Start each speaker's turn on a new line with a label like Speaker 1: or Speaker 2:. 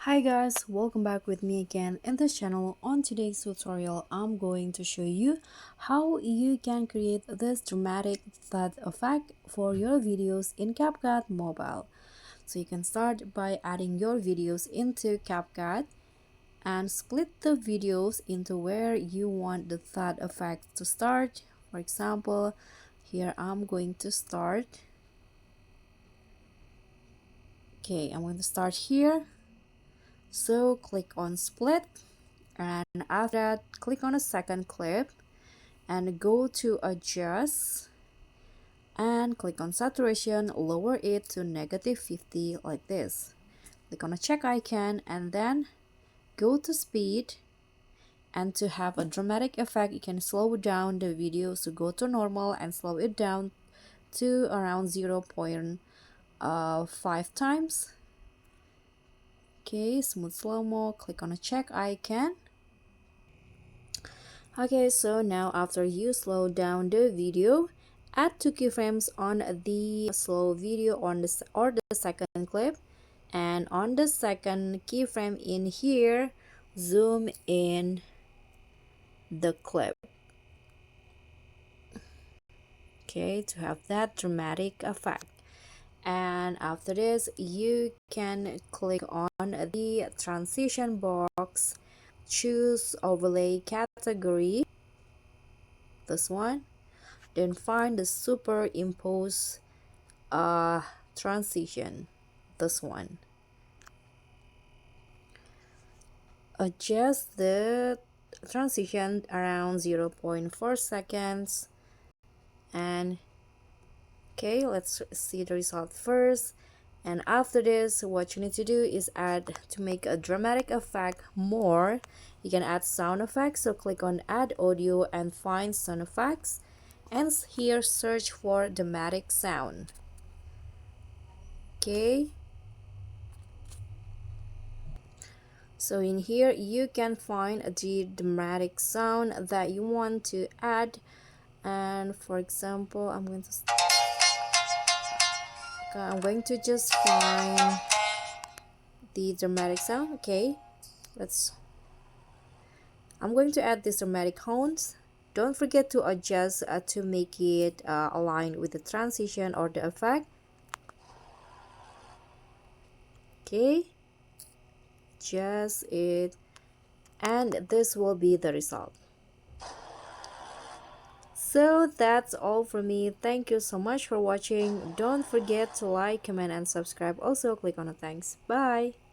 Speaker 1: Hi guys, welcome back with me again in this channel. On today's tutorial, I'm going to show you how you can create this dramatic thud effect for your videos in CapCut mobile. So you can start by adding your videos into CapCut and split the videos into where you want the thud effect to start. For example, here I'm going to start. Okay, I'm going to start here. So click on split, and after that click on a second clip and go to adjust and click on saturation, lower it to -50 like this. Click on a check icon and then go to speed, and to have a dramatic effect you can slow down the video. So go to normal and slow it down to around 0.5 times. Okay, smooth slow-mo, click on a check icon. Okay, so now after you slow down the video, add 2 keyframes on the slow video on the second clip, and on the second keyframe in here, zoom in the clip. Okay, to have that dramatic effect. And after this, you can click on the transition box, choose overlay category, this one, then find the superimpose transition, this one. Adjust the transition around 0.4 seconds, and okay, let's see the result first. And after this, what you need to do is add, to make a dramatic effect more, you can add sound effects. So click on add audio and find sound effects, and here search for dramatic sound. Okay, so in here you can find the dramatic sound that you want to add. And for example, I'm going to just find the dramatic sound. Okay, let's I'm going to add this dramatic tones. Don't forget to adjust to make it aligned with the transition or the effect. Okay, just it, and this will be the result. So that's all for me. Thank you so much for watching. Don't forget to like, comment, and subscribe. Also click on the thanks. Bye.